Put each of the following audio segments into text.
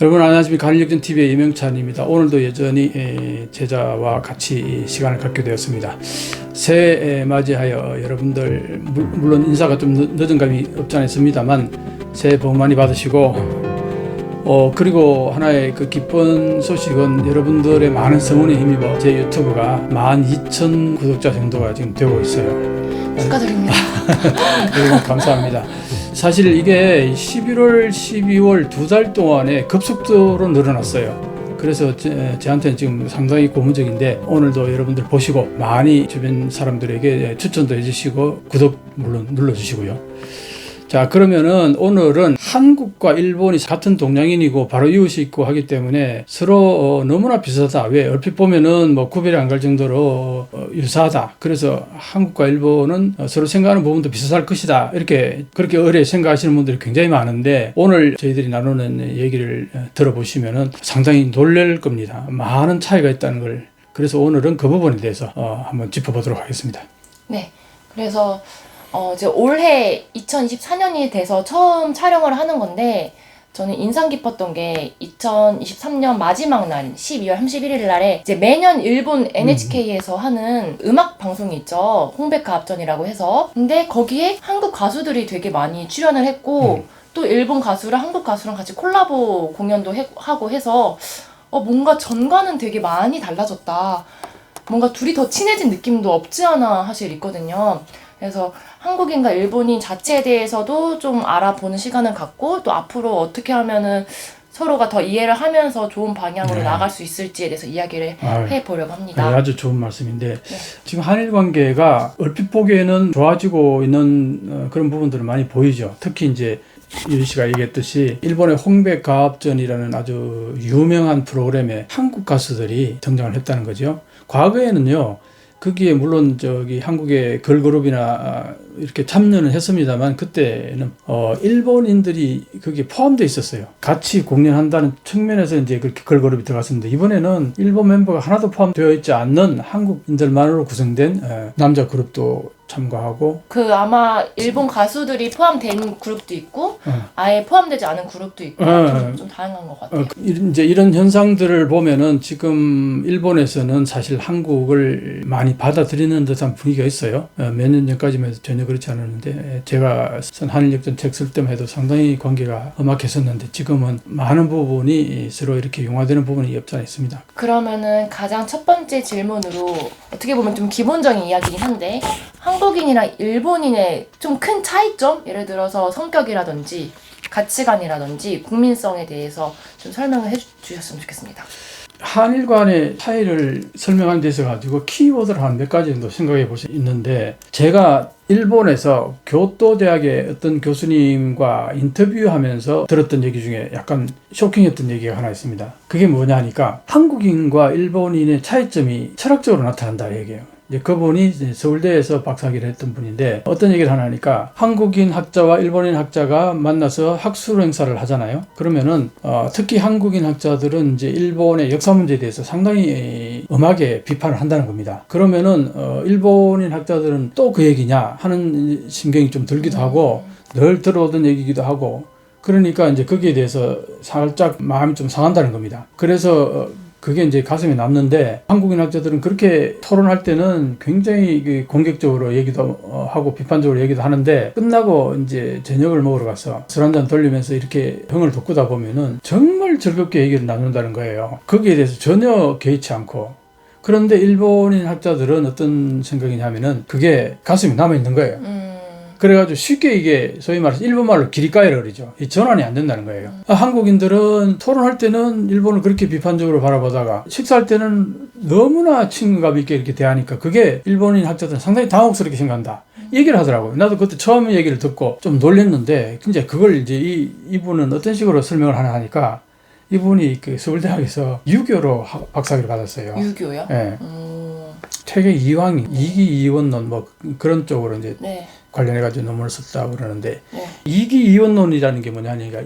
여러분 안녕하십니까. 한일역전TV의 이명찬입니다. 오늘도 여전히 제자와 같이 시간을 갖게 되었습니다. 새해 맞이하여 여러분들 물론 인사가 좀 늦은 감이 없지 않아 있습니다만 새해 복 많이 받으시고 그리고 하나의 그 기쁜 소식은 여러분들의 많은 성원에 힘입어 제 유튜브가 12,000 구독자 정도가 지금 되고 있어요. 축하드립니다. 여러분 감사합니다. 사실 이게 11월, 12월 2달 동안에 급속도로 늘어났어요. 그래서 저한테는 지금 상당히 고무적인데 오늘도 여러분들 보시고 많이 주변 사람들에게 추천도 해주시고 구독 물론 눌러주시고요. 자, 그러면은 오늘은 한국과 일본이 같은 동양인이고 바로 이웃이 있고 하기 때문에 서로 너무나 비슷하다. 왜? 얼핏 보면은 뭐 구별이 안 갈 정도로 유사하다. 그래서 한국과 일본은 서로 생각하는 부분도 비슷할 것이다. 그렇게 어뢰 생각하시는 분들이 굉장히 많은데 오늘 저희들이 나누는 얘기를 들어보시면은 상당히 놀랄 겁니다. 많은 차이가 있다는 걸. 그래서 오늘은 그 부분에 대해서 한번 짚어보도록 하겠습니다. 네, 그래서 이제 올해 2024년이 돼서 처음 촬영을 하는 건데 저는 인상 깊었던 게 2023년 마지막 날 12월 31일 날에 이제 매년 일본 NHK에서 하는 음악 방송이 있죠. 홍백화 합전이라고 해서. 근데 거기에 한국 가수들이 되게 많이 출연을 했고 또 일본 가수랑 한국 가수랑 같이 콜라보 공연도 하고 해서 뭔가 전과는 되게 많이 달라졌다. 뭔가 둘이 더 친해진 느낌도 없지 않아 사실 있거든요. 그래서 한국인과 일본인 자체에 대해서도 좀 알아보는 시간을 갖고 또 앞으로 어떻게 하면은 서로가 더 이해를 하면서 좋은 방향으로 나아갈 수 있을지에 대해서 이야기를 해보려고 합니다. 아주 좋은 말씀인데 지금 한일 관계가 얼핏 보기에는 좋아지고 있는 그런 부분들은 많이 보이죠. 특히 이제 유리 씨가 얘기했듯이 일본의 홍백가합전이라는 아주 유명한 프로그램에 한국 가수들이 등장을 했다는 거죠. 과거에는요. 거기에 물론 한국의 걸그룹이나 이렇게 참여는 했습니다만 그때는 일본인들이 거기에 포함되어 있었어요. 같이 공연한다는 측면에서 이제 그렇게 걸그룹이 들어갔습니다. 이번에는 일본 멤버가 하나도 포함되어 있지 않는 한국인들만으로 구성된 남자 그룹도 참가하고 아마 일본 가수들이 포함된 그룹도 있고 아예 포함되지 않은 그룹도 있고 좀 다양한 것 같아요. 이제 이런 현상들을 보면은 지금 일본에서는 사실 한국을 많이 받아들이는 듯한 분위기가 있어요. 몇 년 전까지만 해도 전혀 그렇지 않았는데 제가 쓴 한일역전 책 쓸 때만 해도 상당히 관계가 험악했었는데 지금은 많은 부분이 서로 이렇게 융화되는 부분이 없지 않아 있습니다. 그러면은 가장 첫 번째 질문으로 어떻게 보면 좀 기본적인 이야기긴 한데 한국인이랑 일본인의 좀 큰 차이점? 예를 들어서 성격이라든지 가치관이라든지 국민성에 대해서 좀 설명을 해주셨으면 좋겠습니다. 한일 간의 차이를 설명하는 데 있어 가지고 키워드를 한 몇 가지 정도 생각해 볼 수 있는데 제가 일본에서 교토 대학의 어떤 교수님과 인터뷰하면서 들었던 얘기 중에 약간 쇼킹했던 얘기가 하나 있습니다. 그게 뭐냐 하니까 한국인과 일본인의 차이점이 철학적으로 나타난다 얘기예요. 이제 그분이 서울대에서 박사학위를 했던 분인데 어떤 얘기를 하나 하니까 한국인 학자와 일본인 학자가 만나서 학술 행사를 하잖아요. 그러면은 특히 한국인 학자들은 이제 일본의 역사 문제에 대해서 상당히 엄하게 비판을 한다는 겁니다. 그러면은 일본인 학자들은 또 그 얘기냐 하는 심경이 좀 들기도 하고 늘 들어오던 얘기기도 하고 그러니까 이제 거기에 대해서 살짝 마음이 좀 상한다는 겁니다. 그래서 그게 이제 가슴에 남는데 한국인 학자들은 그렇게 토론할 때는 굉장히 공격적으로 얘기도 하고 비판적으로 얘기도 하는데 끝나고 이제 저녁을 먹으러 가서 술 한잔 돌리면서 이렇게 형을 돋구다 보면은 정말 즐겁게 얘기를 나눈다는 거예요. 거기에 대해서 전혀 개의치 않고. 그런데 일본인 학자들은 어떤 생각이냐면은 그게 가슴에 남아있는 거예요. 그래가지고 쉽게 이게 소위 말해서 일본말로 기리까이라 그러죠. 이 전환이 안 된다는 거예요. 한국인들은 토론할 때는 일본을 그렇게 비판적으로 바라보다가 식사할 때는 너무나 친근감 있게 이렇게 대하니까 그게 일본인 학자들은 상당히 당혹스럽게 생각한다. 얘기를 하더라고요. 나도 그때 처음 얘기를 듣고 좀 놀랐는데 이제 그걸 이제 이분은 어떤 식으로 설명을 하나 하니까 이분이 그 서울대학에서 유교로 박사학위를 받았어요. 유교요? 네. 퇴계 이황, 이기이원론 뭐 그런 쪽으로 이제 관련해가지고 논문을 썼다고 그러는데 이기이원론이라는 게 뭐냐니까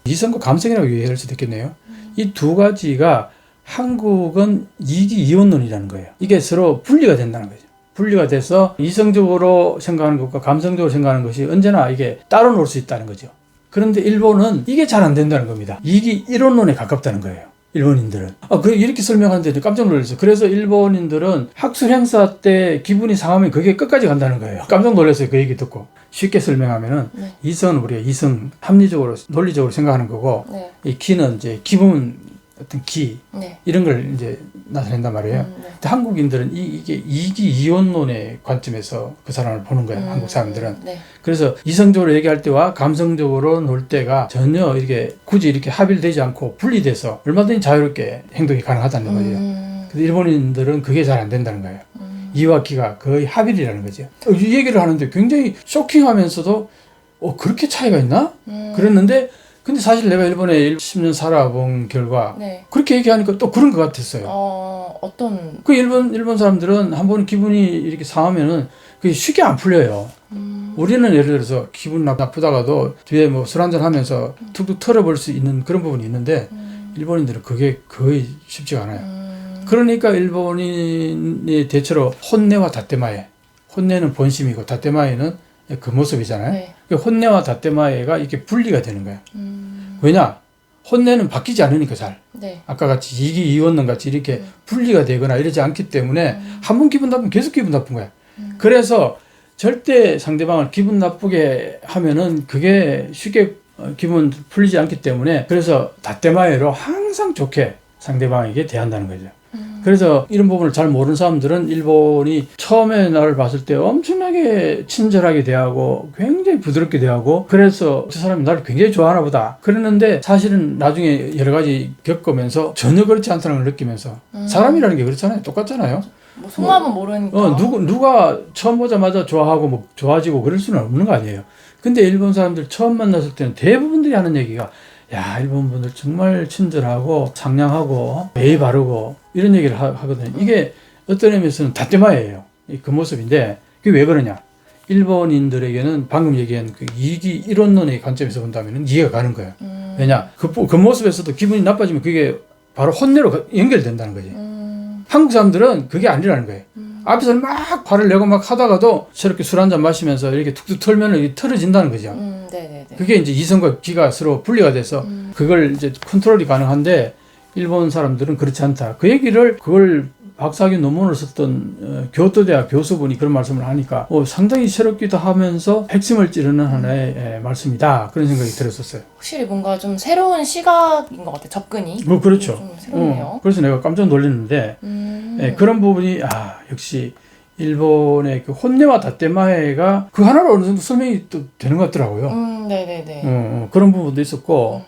이성과 감성이라고 이해할 수도 있겠네요. 이 두 가지가 한국은 이기이원론이라는 거예요. 이게 서로 분리가 된다는 거죠. 분리가 돼서 이성적으로 생각하는 것과 감성적으로 생각하는 것이 언제나 이게 따로 놀 수 있다는 거죠. 그런데 일본은 이게 잘 안 된다는 겁니다. 이게 이론론에 가깝다는 거예요. 일본인들은. 이렇게 설명하는데 깜짝 놀랐어요. 그래서 일본인들은 학술 행사 때 기분이 상하면 그게 끝까지 간다는 거예요. 깜짝 놀랐어요. 그 얘기 듣고. 쉽게 설명하면은 네. 이성은 우리가 이성, 합리적으로, 논리적으로 생각하는 거고 네. 이 기는 이제 기분, 어떤 기, 네. 이런 걸 이제 나타낸단 말이에요. 네. 근데 한국인들은 이게 이기 이원론의 관점에서 그 사람을 보는 거예요. 한국 사람들은. 네. 그래서 이성적으로 얘기할 때와 감성적으로 놀 때가 전혀 이렇게 굳이 이렇게 합일되지 않고 분리돼서 얼마든지 자유롭게 행동이 가능하다는 거죠. 근데 일본인들은 그게 잘 안 된다는 거예요. 이와 기가 거의 합일이라는 거죠. 이 얘기를 하는데 굉장히 쇼킹하면서도 그렇게 차이가 있나? 그랬는데 근데 사실 내가 일본에 10년 살아본 결과 네. 그렇게 얘기하니까 또 그런 것 같았어요. 어떤 그 일본 사람들은 한번 기분이 이렇게 상하면은 그게 쉽게 안 풀려요. 우리는 예를 들어서 기분 나쁘다가도 뒤에 뭐 술 한잔 하면서 툭툭 털어볼 수 있는 그런 부분이 있는데 일본인들은 그게 거의 쉽지가 않아요. 그러니까 일본인이 대체로 혼내와 다떼마에, 혼내는 본심이고 다떼마에는 그 모습이잖아요. 네. 그 혼내와 다떼마에가 이렇게 분리가 되는 거예요. 왜냐? 혼내는 바뀌지 않으니까 잘. 네. 아까 같이 이기 이원론 같이 이렇게 분리가 되거나 이러지 않기 때문에 한 번 기분 나쁘면 계속 기분 나쁜 거야. 그래서 절대 상대방을 기분 나쁘게 하면은 그게 쉽게 기분 풀리지 않기 때문에 그래서 다떼마에로 항상 좋게 상대방에게 대한다는 거죠. 그래서 이런 부분을 잘 모르는 사람들은 일본이 처음에 나를 봤을 때 엄청나게 친절하게 대하고 굉장히 부드럽게 대하고 그래서 저 사람이 나를 굉장히 좋아하나 보다 그랬는데 사실은 나중에 여러 가지 겪으면서 전혀 그렇지 않다는 걸 느끼면서 사람이라는 게 그렇잖아요. 똑같잖아요. 뭐 속마음은 모르니까. 누가 처음 보자마자 좋아하고 뭐 좋아지고 그럴 수는 없는 거 아니에요. 근데 일본 사람들 처음 만났을 때는 대부분들이 하는 얘기가 야, 일본 분들 정말 친절하고 상냥하고 예의 바르고 이런 얘기를 하거든요. 이게 어떤 의미에서는 다떼마예요. 그 모습인데 그게 왜 그러냐? 일본인들에게는 방금 얘기한 그 이기 이론론의 관점에서 본다면 이해가 가는 거예요. 왜냐? 그 모습에서도 기분이 나빠지면 그게 바로 혼내로 연결된다는 거지. 한국 사람들은 그게 아니라는 거예요. 앞에서 막 화를 내고 막 하다가도 저렇게 술 한잔 마시면서 이렇게 툭툭 털면 이게 털어진다는 거죠. 네네네. 그게 이제 이성과 기가 서로 분리가 돼서 그걸 이제 컨트롤이 가능한데 일본 사람들은 그렇지 않다. 그걸 박사학위 논문을 썼던 교토대학 교수분이 그런 말씀을 하니까 상당히 새롭기도 하면서 핵심을 찌르는 하나의 말씀이다. 그런 생각이 들었었어요. 확실히 뭔가 좀 새로운 시각인 것 같아요. 접근이. 그렇죠. 좀 새롭네요. 그래서 내가 깜짝 놀랐는데 그런 부분이 역시 일본의 그 혼내와 다떼마에가 그 하나로 어느 정도 설명이 또 되는 것 같더라고요. 네네네. 그런 부분도 있었고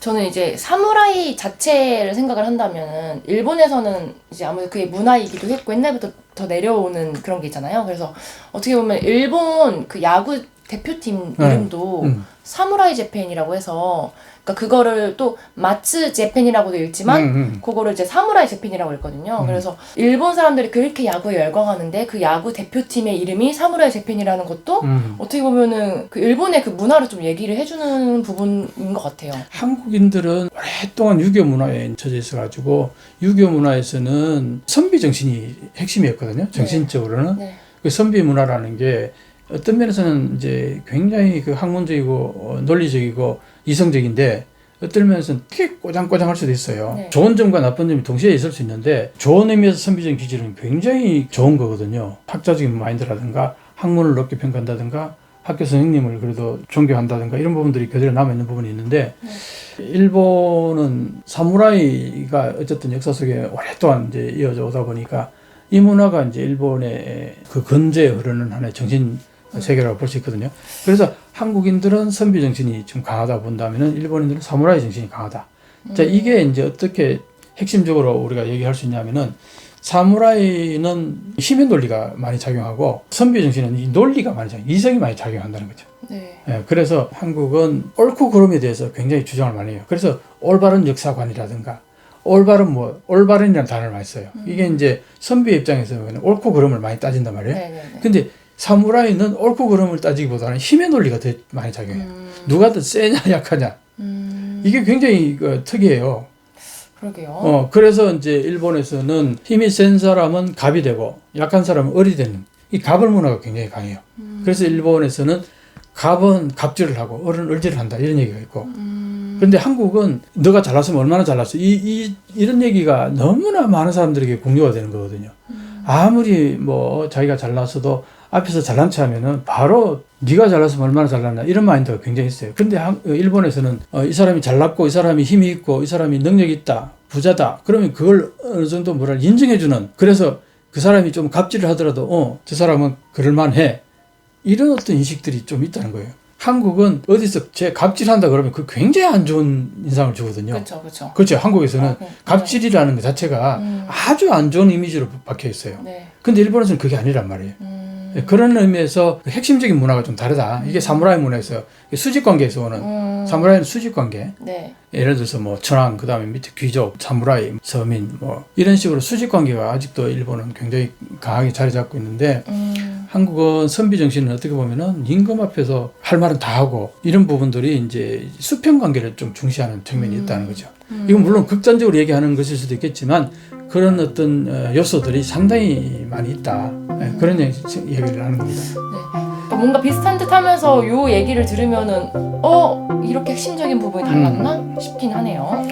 저는 이제 사무라이 자체를 생각을 한다면은 일본에서는 이제 아무래도 그게 문화이기도 했고 옛날부터 더 내려오는 그런 게 있잖아요. 그래서 어떻게 보면 일본 그 야구 대표팀 이름도 사무라이 재팬이라고 해서 그러니까 그거를 또 마츠 재팬이라고도 읽지만 그거를 이제 사무라이 재팬이라고 읽거든요. 그래서 일본 사람들이 그렇게 야구에 열광하는데 그 야구 대표팀의 이름이 사무라이 재팬이라는 것도 어떻게 보면은 그 일본의 그 문화를 좀 얘기를 해주는 부분인 것 같아요. 한국인들은 오랫동안 유교 문화에 젖어 있어가지고 유교 문화에서는 선비 정신이 핵심이었거든요. 정신적으로는. 네. 그 선비 문화라는 게 어떤 면에서는 이제 굉장히 그 학문적이고 논리적이고 이성적인데 어떤 면에서는 되게 꼬장꼬장할 수도 있어요. 네. 좋은 점과 나쁜 점이 동시에 있을 수 있는데 좋은 의미에서 선비적인 기질은 굉장히 좋은 거거든요. 학자적인 마인드라든가 학문을 높게 평가한다든가 학교 선생님을 그래도 존경한다든가 이런 부분들이 그대로 남아있는 부분이 있는데 일본은 사무라이가 어쨌든 역사 속에 오랫동안 이제 이어져 오다 보니까 이 문화가 이제 일본의 그 근저에 흐르는 하나의 정신 세계라고 볼 수 있거든요. 그래서 한국인들은 선비 정신이 좀 강하다 본다면은 일본인들은 사무라이 정신이 강하다. 자, 이게 이제 어떻게 핵심적으로 우리가 얘기할 수 있냐면은 사무라이는 힘의 논리가 많이 작용하고 선비 정신은 이 논리가 많이 이성이 많이 작용한다는 거죠. 네. 그래서 한국은 옳고 그름에 대해서 굉장히 주장을 많이 해요. 그래서 올바른 역사관이라든가 올바른이라는 단어를 많이 써요. 이게 이제 선비의 입장에서 옳고 그름을 많이 따진단 말이에요. 네네네. 근데 사무라이는 옳고 그름을 따지기보다는 힘의 논리가 더 많이 작용해요. 누가 더 세냐 약하냐. 이게 굉장히 특이해요. 그러게요. 그래서 이제 일본에서는 힘이 센 사람은 갑이 되고 약한 사람은 을이 되는 이 갑을 문화가 굉장히 강해요. 그래서 일본에서는 갑은 갑질을 하고 어른 을질을 한다 이런 얘기가 있고 그런데 한국은 너가 잘났으면 얼마나 잘났어 이런 얘기가 너무나 많은 사람들에게 공유가 되는 거거든요. 아무리 뭐 자기가 잘났어도 앞에서 잘난 체 하면은 바로 네가 잘났으면 얼마나 잘났나 이런 마인드가 굉장히 있어요. 근데 일본에서는 이 사람이 잘났고 이 사람이 힘이 있고 이 사람이 능력이 있다 부자다 그러면 그걸 어느 정도 뭐랄 인정해주는 그래서 그 사람이 좀 갑질을 하더라도 저 사람은 그럴만해 이런 어떤 인식들이 좀 있다는 거예요. 한국은 어디서 제 갑질한다 그러면 그 굉장히 안 좋은 인상을 주거든요. 그렇죠. 그렇죠. 한국에서는 네. 갑질이라는 것 자체가 아주 안 좋은 이미지로 박혀 있어요. 네. 근데 일본에서는 그게 아니란 말이에요. 그런 의미에서 핵심적인 문화가 좀 다르다. 이게 사무라이 문화에서 수직 관계에서 오는 사무라이는 수직 관계. 네. 예를 들어서 뭐 천황 그다음에 밑에 귀족, 사무라이, 서민 뭐 이런 식으로 수직 관계가 아직도 일본은 굉장히 강하게 자리 잡고 있는데 한국은 선비 정신은 어떻게 보면은 임금 앞에서 할 말은 다 하고 이런 부분들이 이제 수평 관계를 좀 중시하는 측면이 있다는 거죠. 이건 물론 극단적으로 얘기하는 것일 수도 있겠지만 그런 어떤 요소들이 상당히 많이 있다. 그런 얘기를 하는 겁니다. 네. 뭔가 비슷한 듯 하면서 요 얘기를 들으면은 이렇게 핵심적인 부분이 달랐나 싶긴 하네요.